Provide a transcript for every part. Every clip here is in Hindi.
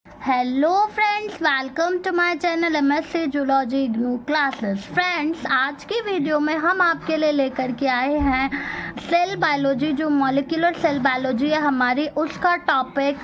Hello friends, welcome to my channel MSc zoology gnu classes. Friends, आज की वीडियो में हम आपके लिए लेकर के आए हैं सेल बायोलॉजी, जो मॉलिक्यूलर सेल बायोलॉजी है हमारी, उसका टॉपिक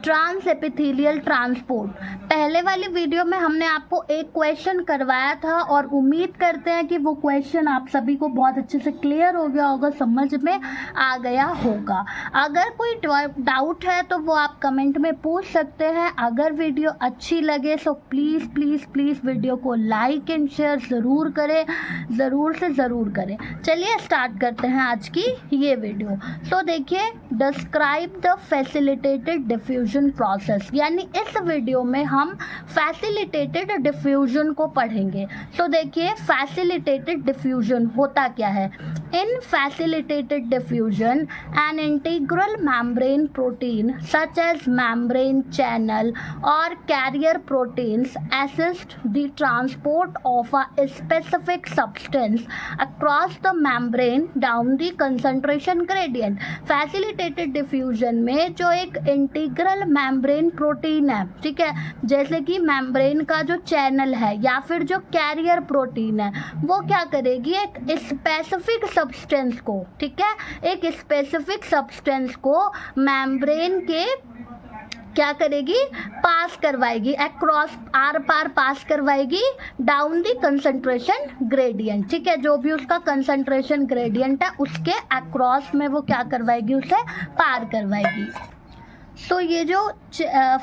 ट्रांस एपिथेलियल ट्रांसपोर्ट। पहले वाली वीडियो में हमने आपको एक क्वेश्चन करवाया था और उम्मीद करते हैं कि वो क्वेश्चन आप सभी को बहुत अच्छे से क्लियर हो गया होगा, समझ में आ गया होगा। अगर कोई डाउट है तो वो आप कमेंट में पूछ सकते हैं। अगर वीडियो अच्छी लगे तो प्लीज़ प्लीज़ प्लीज़ वीडियो को लाइक एंड शेयर ज़रूर करें, ज़रूर से ज़रूर करें। चलिए स्टार्ट करते हैं आज की ये वीडियो। सो देखिए, describe the facilitated diffusion process, यानी इस वीडियो में हम फैसिलिटेटेड डिफ्यूजन को पढ़ेंगे। सो देखिए, फैसिलिटेटेड डिफ्यूजन होता क्या है। In facilitated diffusion an integral membrane protein such as membrane channel or carrier proteins assist the transport of a specific substance across the membrane down the concentration gradient। facilitated diffusion में जो एक इंटीग्रल मेम्ब्रेन प्रोटीन है, ठीक है, जैसे कि मेम्ब्रेन का जो चैनल है या फिर जो कैरियर प्रोटीन है, वो क्या करेगी, एक स्पेसिफिक सब्सटेंस को, ठीक है, एक स्पेसिफिक सब्सटेंस को मेम्ब्रेन के क्या करेगी, पास करवाएगी, अक्रॉस आर पार पास करवाएगी डाउन दी कंसंट्रेशन ग्रेडियंट। ठीक है, जो भी उसका कंसंट्रेशन ग्रेडियंट है उसके अक्रॉस में वो क्या करवाएगी, उसे पार करवाएगी। सो ये जो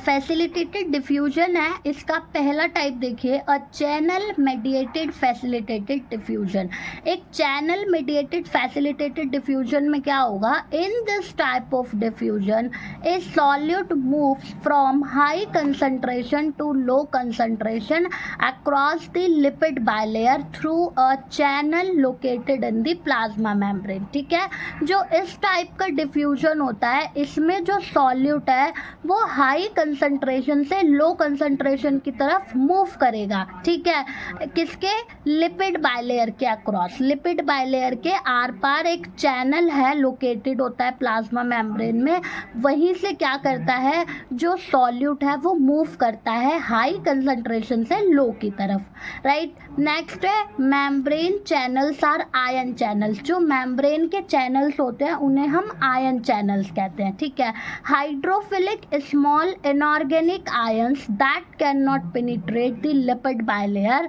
फैसिलिटेटेड डिफ्यूजन है, इसका पहला टाइप देखिए, a channel mediated facilitated diffusion. एक चैनल मेडिएटेड फैसिलिटेटेड डिफ्यूजन में क्या होगा, in this type of diffusion a solute moves from high concentration to low concentration across the lipid bilayer through a channel located in the plasma membrane. ठीक है, जो इस टाइप का डिफ्यूजन होता है, इसमें जो सॉल्यूट है वो हाई कंसंट्रेशन से लो कंसंट्रेशन की तरफ मूव करेगा। ठीक है, किसके, लिपिड बाइलेयर के अक्रॉस, लिपिड बाइलेयर के आर पार एक चैनल है लोकेटेड होता है प्लाज्मा मेम्ब्रेन में, वहीं से क्या करता है, जो सॉल्यूट है वो मूव करता है हाई कंसंट्रेशन से लो की तरफ। राइट, नेक्स्ट है membrane channels are ion channels. जो मेम्ब्रेन के चैनल्स होते हैं उन्हें हम आयन चैनल्स कहते हैं। ठीक है, hydrophilic small inorganic ions that cannot penetrate the lipid bilayer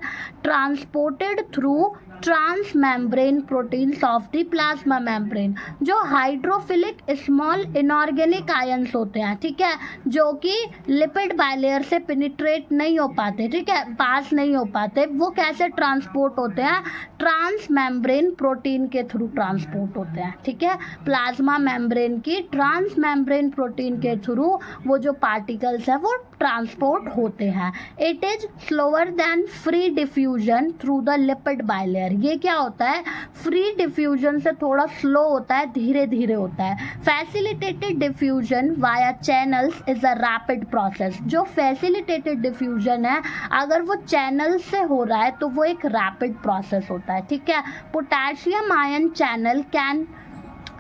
transported through transmembrane proteins of the plasma membrane. जो हाइड्रोफिलिक स्मॉल इनऑर्गेनिक आयंस होते हैं, ठीक है, जो कि लिपिड बाइलेयर से पेनिट्रेट नहीं हो पाते, ठीक है, पास नहीं हो पाते, वो कैसे ट्रांसपोर्ट होते हैं, ट्रांसमेम्ब्रेन प्रोटीन के थ्रू ट्रांसपोर्ट होते हैं। ठीक है, प्लाज्मा मेम्ब्रेन की ट्रांसमेम्ब्रेन प्रोटीन के थ्रू वो जो पार्टिकल्स है वो ट्रांसपोर्ट होते हैं। It is slower then free diffusion through the lipid bilayer. ये क्या होता है, फ्री डिफ्यूजन से थोड़ा स्लो होता है, धीरे धीरे होता है। Facilitated diffusion via channels is a rapid process. जो फैसिलिटेटेड डिफ्यूजन है, अगर वो चैनल से हो रहा है तो वो एक रैपिड प्रोसेस होता है। ठीक है, potassium ion channel can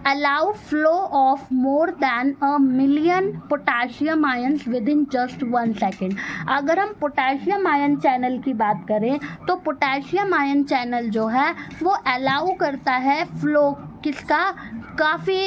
allow flow of more than a million potassium ions within just 1 second। अगर हम पोटेशियम आयन चैनल की बात करें तो पोटेशियम आयन चैनल जो है वो अलाउ करता है फ्लो किसका, काफ़ी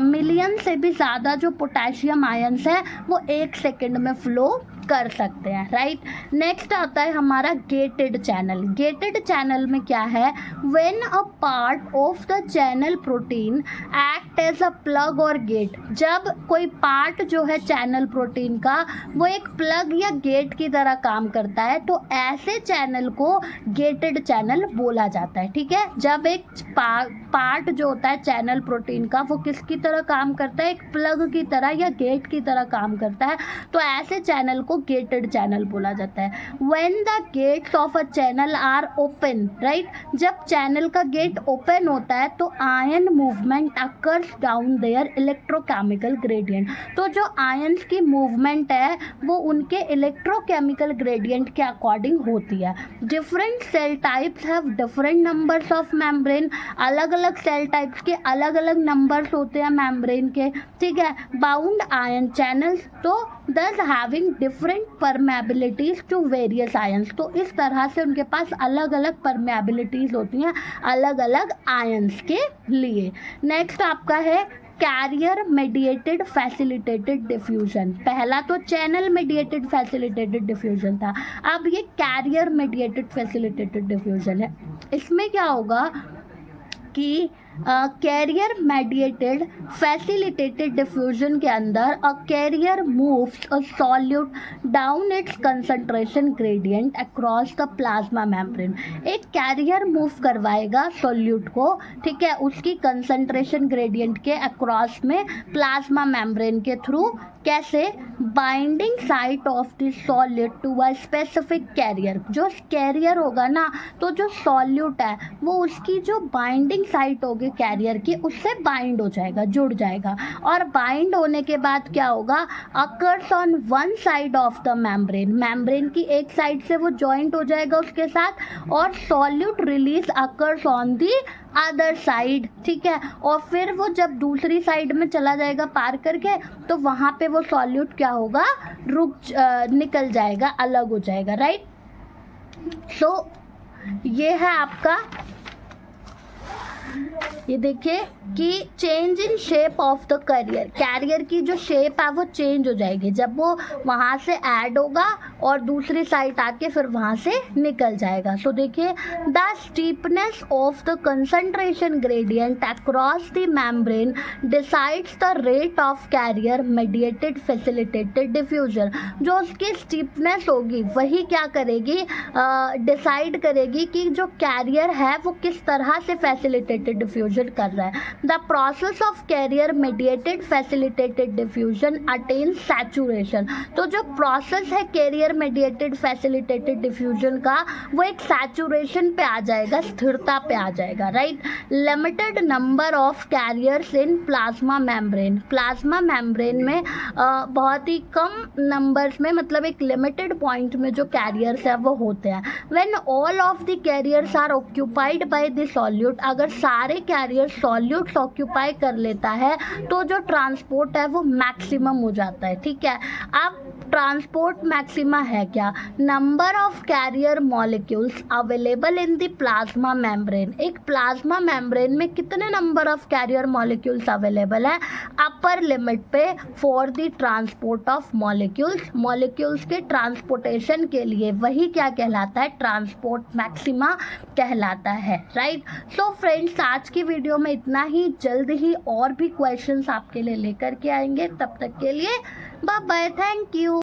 मिलियन से भी ज़्यादा जो पोटेशियम आयंस है वो 1 सेकेंड में फ्लो कर सकते हैं। राइट, नेक्स्ट आता है हमारा गेटेड चैनल। गेटेड चैनल में क्या है, when a part of the channel protein act as a plug or gate. जब कोई पार्ट जो है चैनल प्रोटीन का वो एक प्लग या गेट की तरह काम करता है, तो ऐसे चैनल को गेटेड चैनल बोला जाता है। ठीक है, जब एक पार्ट जो होता है चैनल प्रोटीन का वो किसकी तरह काम करता है, एक प्लग की तरह या गेट की तरह काम करता है, तो ऐसे चैनल को गेटेड चैनल बोला जाता है। When the gates of a channel are open, right, जब चैनल का गेट ओपन होता है तो ion movement occurs down their electrochemical gradient. तो जो आयंस की मूवमेंट है वो उनके इलेक्ट्रोकेमिकल ग्रेडियंट के अकॉर्डिंग होती है। Different cell types have different numbers of membrane. अलग अलग सेल टाइप्स के अलग अलग नंबर्स होते हैं मेम्ब्रेन के। ठीक है, बाउंड आयन चैनल्स, तो thus having different permeabilities to various ions। तो इस तरह से उनके पास अलग अलग permeabilities होती हैं अलग अलग ions के लिए। नेक्स्ट आपका है कैरियर मेडिएटेड फैसिलिटेटेड डिफ्यूजन। पहला तो चैनल मेडिएटेड फैसिलिटेटेड डिफ्यूजन था, अब ये कैरियर मेडिएटेड फैसिलिटेटेड डिफ्यूजन है। इसमें क्या होगा कि कैरियर मेडिएटेड फैसिलिटेटेड डिफ्यूजन के अंदर a carrier moves a solute down its concentration gradient across the plasma membrane. एक कैरियर मूव करवाएगा सॉल्यूट को, ठीक है, उसकी कंसंट्रेशन ग्रेडियंट के अक्रॉस में प्लाज्मा मेम्ब्रेन के थ्रू। कैसे? Binding site of the solute to a specific carrier. जो कैरियर होगा ना, तो जो सॉल्यूट है वो उसकी जो बाइंडिंग साइट होगी कैरियर की, उससे बाइंड हो जाएगा, जुड़ जाएगा। और बाइंड होने के बाद क्या होगा? Occurs on one side of the membrane. Membrane की एक साइड से वो जॉइंट हो जाएगा उसके साथ, और solute release occurs on the other side, ठीक है। और फिर वो जब दूसरी साइड में चला जाएगा पार करके, तो वहाँ पे वो सॉल्यूट क्या होगा? निकल जाएगा, अलग हो जाएगा, राइट। सो ये है आपका, ये देखिए कि change in shape of the carrier. Carrier की जो शेप है वो चेंज हो जाएगी जब वो वहाँ से ऐड होगा और दूसरी साइड आके फिर वहाँ से निकल जाएगा। सो देखिए, the steepness of the concentration gradient across the membrane decides the rate of carrier mediated facilitated diffusion. जो उसकी स्टीपनेस होगी वही क्या करेगी? डिसाइड करेगी कि जो कैरियर है वो किस तरह से फैसिलिटेटेड डिफ्यूजन कर रहा है। The process of carrier mediated facilitated diffusion attains saturation. तो जो प्रोसेस है कैरियर मेडिएटेड फैसिलिटेटेड डिफ्यूजन का, वो एक सैचुरेशन पे आ जाएगा, स्थिरता पे आ जाएगा, right. Limited number of carriers in plasma membrane. Plasma membrane में बहुत ही कम नंबर्स में, मतलब एक लिमिटेड पॉइंट में जो कैरियर्स है वो होते हैं। When all of the carriers are occupied by the solute. अगर सारे कैरियर सॉल्यूट्स ऑक्यूपाई कर लेता है तो जो ट्रांसपोर्ट है वो मैक्सिमम हो जाता है, ठीक है। अब ट्रांसपोर्ट मैक्सिमा है क्या? Number of carrier molecules available in the plasma membrane. एक प्लाज्मा मेम्ब्रेन में कितने number of carrier molecules available है? अपर लिमिट पे for the transport of molecules. Molecules के ट्रांसपोर्टेशन के लिए वही क्या कहलाता है? ट्रांसपोर्ट मैक्सिमा कहलाता है, राइट। सो फ्रेंड्स, आज की वीडियो में इतना ही। जल्द ही और भी क्वेश्चंस आपके लिए लेकर के आएंगे। तब तक के लिए बाय बाय, थैंक यू।